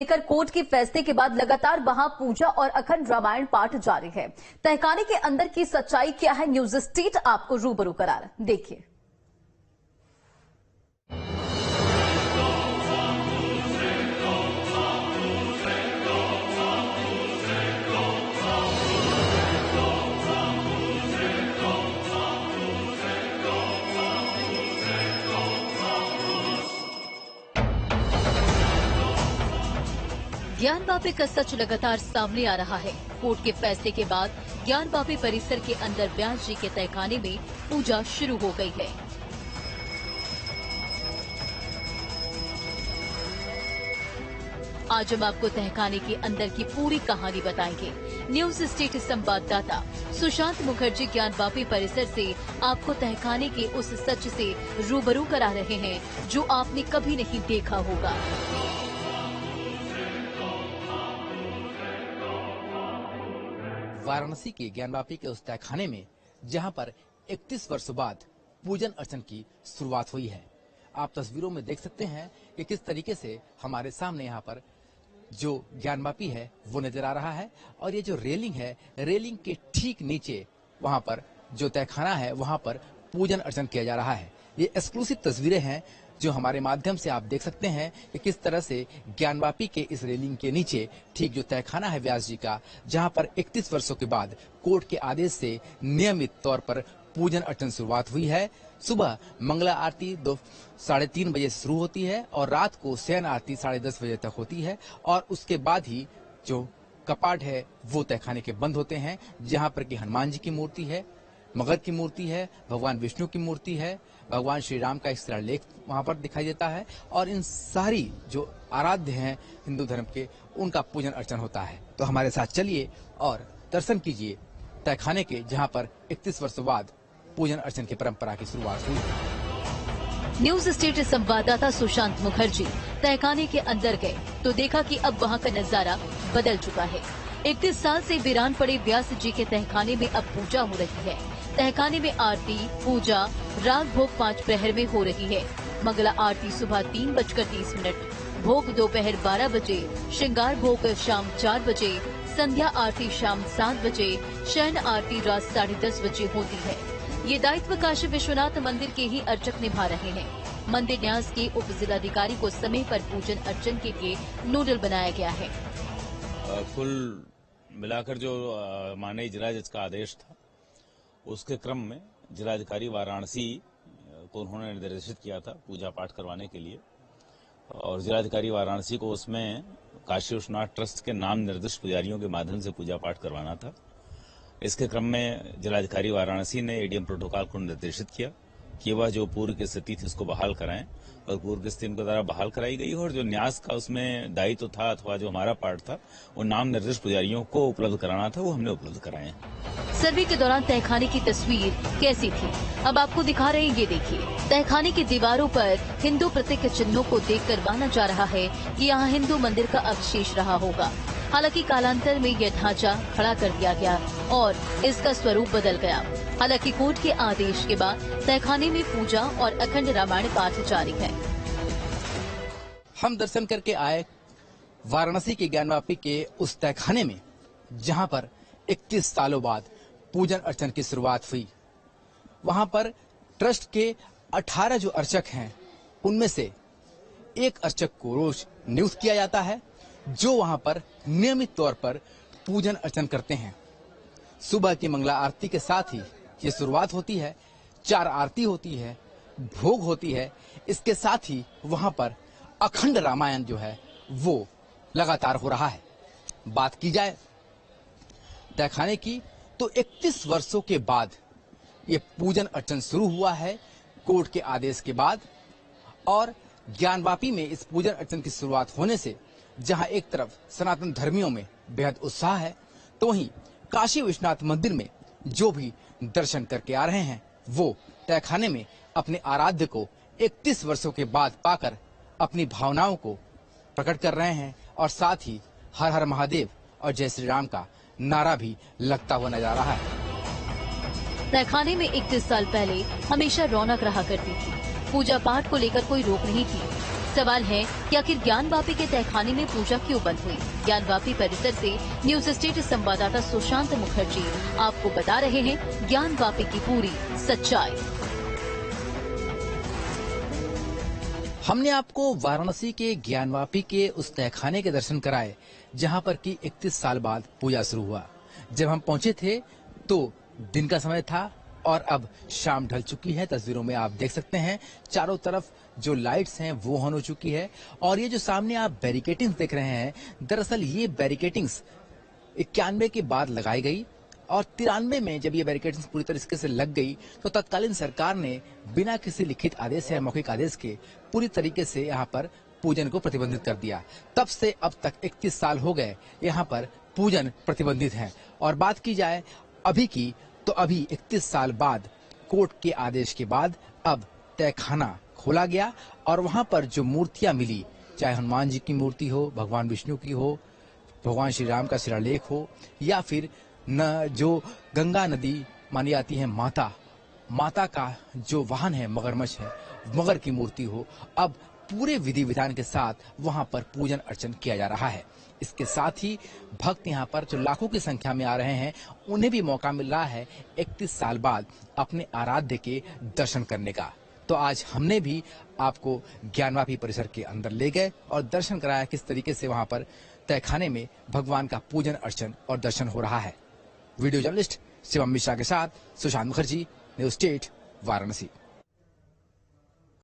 लेकर कोर्ट के फैसले के बाद लगातार वहां पूजा और अखंड रामायण पाठ जारी है। तहखाने के अंदर की सच्चाई क्या है, न्यूज स्टेट आपको रूबरू करा रहा है। देखिए। ज्ञानवापी का सच लगातार सामने आ रहा है। कोर्ट के फैसले के बाद ज्ञानवापी परिसर के अंदर व्यास जी के तहखाने में पूजा शुरू हो गई है। आज हम आपको तहखाने के अंदर की पूरी कहानी बताएंगे। न्यूज स्टेट संवाददाता सुशांत मुखर्जी ज्ञानवापी परिसर से आपको तहखाने के उस सच से रूबरू करा रहे हैं जो आपने कभी नहीं देखा होगा। वाराणसी के ज्ञानवापी के उस तहखाने में जहां पर 31 वर्षों बाद पूजन अर्चन की शुरुआत हुई है। आप तस्वीरों में देख सकते हैं कि किस तरीके से हमारे सामने यहां पर जो ज्ञानवापी है वो नजर आ रहा है और ये जो रेलिंग है, रेलिंग के ठीक नीचे वहां पर जो तहखाना है वहां पर पूजन अर्चन किया जा रहा है। ये एक्सक्लूसिव तस्वीरें हैं जो हमारे माध्यम से आप देख सकते हैं कि किस तरह से ज्ञानवापी के इस रेलिंग के नीचे ठीक जो तहखाना है व्यास जी का, जहां पर 31 वर्षों के बाद कोर्ट के आदेश से नियमित तौर पर पूजन अर्चन शुरुआत हुई है। सुबह मंगला आरती 3:30 बजे से शुरू होती है और रात को शयन आरती 10:30 बजे तक होती है और उसके बाद ही जो कपाट है वो तहखाने के बंद होते हैं, जहां पर कि हनुमान जी की मूर्ति है, मगध की मूर्ति है, भगवान विष्णु की मूर्ति है, भगवान श्री राम का एक शिलालेख वहां पर दिखाई देता है और इन सारी जो आराध्य हैं हिंदू धर्म के उनका पूजन अर्चन होता है। तो हमारे साथ चलिए और दर्शन कीजिए तहखाने के, जहां पर 31 वर्षों बाद पूजन अर्चन की परंपरा की शुरुआत हुई। न्यूज स्टेट संवाददाता सुशांत मुखर्जी तहखाने के अंदर गए तो देखा कि अब वहां का नजारा बदल चुका है। 31 साल से वीरान पड़े व्यास जी के तहखाने में अब पूजा हो रही है। तहखाने में आरती, पूजा, राग भोग 5 प्रहर में हो रही है। मंगला आरती सुबह 3:30, भोग दोपहर 12 बजे, श्रृंगार भोग शाम 4 बजे, संध्या आरती शाम 7 बजे, शयन आरती रात 10:30 बजे होती है। ये दायित्व काशी विश्वनाथ मंदिर के ही अर्चक निभा रहे हैं। मंदिर न्यास के उप जिलाधिकारी को समय पर पूजन अर्चन के लिए नोडल बनाया गया है। कुल मिलाकर जो माननीय जिला जज का आदेश था उसके क्रम में जिलाधिकारी वाराणसी को उन्होंने निर्देशित किया था पूजा पाठ करवाने के लिए और जिलाधिकारी वाराणसी को उसमें काशी विश्वनाथ ट्रस्ट के नाम निर्दिष्ट पुजारियों के माध्यम से पूजा पाठ करवाना था। इसके क्रम में जिलाधिकारी वाराणसी ने एडीएम प्रोटोकॉल को निर्देशित किया कि वह जो पूर्व की स्थिति थी उसको बहाल कराएं और पूर्व की स्थिति उनके द्वारा बहाल कराई गई और जो न्यास का उसमें दायित्व था अथवा जो हमारा पार्ट था वो नाम निर्दिष्ट पुजारियों को उपलब्ध कराना था, वो हमने उपलब्ध कराए। सर्वे के दौरान तहखाने की तस्वीर कैसी थी, अब आपको दिखा रहे हैं, ये देखिए। तहखाने की दीवारों पर हिंदू प्रतीक चिन्हों को देखकर माना जा रहा है कि यहाँ हिंदू मंदिर का अवशेष रहा होगा। हालांकि कालांतर में यह ढांचा खड़ा कर दिया गया और इसका स्वरूप बदल गया। हालांकि कोर्ट के आदेश के बाद तहखाने में पूजा और अखंड रामायण पाठ जारी है। हम दर्शन करके आए वाराणसी के ज्ञानवापी के उस तहखाने में जहां पर 31 सालों बाद पूजन अर्चन की शुरुआत हुई। वहां पर ट्रस्ट के 18 जो अर्चक हैं उनमें से एक अर्चक को रोज नियुक्त किया जाता है जो वहां पर नियमित तौर पर पूजन अर्चन करते हैं। सुबह की मंगला आरती के साथ ही ये शुरुआत होती है, 4 आरती होती है, भोग होती है। इसके साथ ही वहां पर अखंड रामायण जो है वो लगातार हो रहा है। बात की जाए तहखाने की तो 31 वर्षों के बाद ये पूजन अर्चन शुरू हुआ है कोर्ट के आदेश के बाद और ज्ञानवापी में इस पूजन अर्चन की शुरुआत होने से जहां एक तरफ सनातन धर्मियों में बेहद उत्साह है तो वहीं काशी विश्वनाथ मंदिर में जो भी दर्शन करके आ रहे हैं वो तहखाने में अपने आराध्य को 31 वर्षों के बाद पाकर अपनी भावनाओं को प्रकट कर रहे हैं और साथ ही हर हर महादेव और जय श्री राम का नारा भी लगता हुआ नजर आ रहा है। तहखाने में 31 साल पहले हमेशा रौनक रहा करती थी। पूजा पाठ को लेकर कोई रोक नहीं थी। सवाल है कि आखिर ज्ञानवापी के तहखाने में पूजा क्यों बंद हुई। ज्ञानवापी परिसर से न्यूज स्टेट संवाददाता सुशांत मुखर्जी आपको बता रहे हैं ज्ञानवापी की पूरी सच्चाई। हमने आपको वाराणसी के ज्ञानवापी के उस तहखाने के दर्शन कराए जहां पर कि 31 साल बाद पूजा शुरू हुआ। जब हम पहुंचे थे तो दिन का समय था और अब शाम ढल चुकी है। तस्वीरों में आप देख सकते हैं चारों तरफ जो लाइट्स हैं वो ऑन हो चुकी है और ये जो सामने आप बैरिकेटिंग्स देख रहे हैं, दरअसल ये बैरिकेटिंग्स 91 के बाद लगाई गई और 93 में जब ये बैरिकेड्स पूरी तरीके से लग गई तो तत्कालीन सरकार ने बिना किसी लिखित आदेश या मौखिक आदेश के पूरी तरीके से यहाँ पर पूजन को प्रतिबंधित कर दिया। तब से अब तक 31 साल हो गए यहाँ पर पूजन प्रतिबंधित है। और बात की जाए अभी की तो अभी 31 साल बाद कोर्ट के आदेश के बाद अब तहखाना खोला गया और वहां पर जो मूर्तियां मिली, चाहे हनुमान जी की मूर्ति हो, भगवान विष्णु की हो, भगवान श्री राम का शिलालेख हो या फिर न जो गंगा नदी मानी जाती है माता का जो वाहन है मगरमच्छ है, मगर की मूर्ति हो, अब पूरे विधि विधान के साथ वहां पर पूजन अर्चन किया जा रहा है। इसके साथ ही भक्त यहां पर जो लाखों की संख्या में आ रहे हैं उन्हें भी मौका मिल रहा है 31 साल बाद अपने आराध्य के दर्शन करने का। तो आज हमने भी आपको ज्ञानवापी परिसर के अंदर ले गए और दर्शन कराया किस तरीके से वहां पर तहखाने में भगवान का पूजन अर्चन और दर्शन हो रहा है। वीडियो जर्नलिस्ट शिवम मिश्रा के साथ सुशांत मुखर्जी, न्यूज स्टेट, वाराणसी।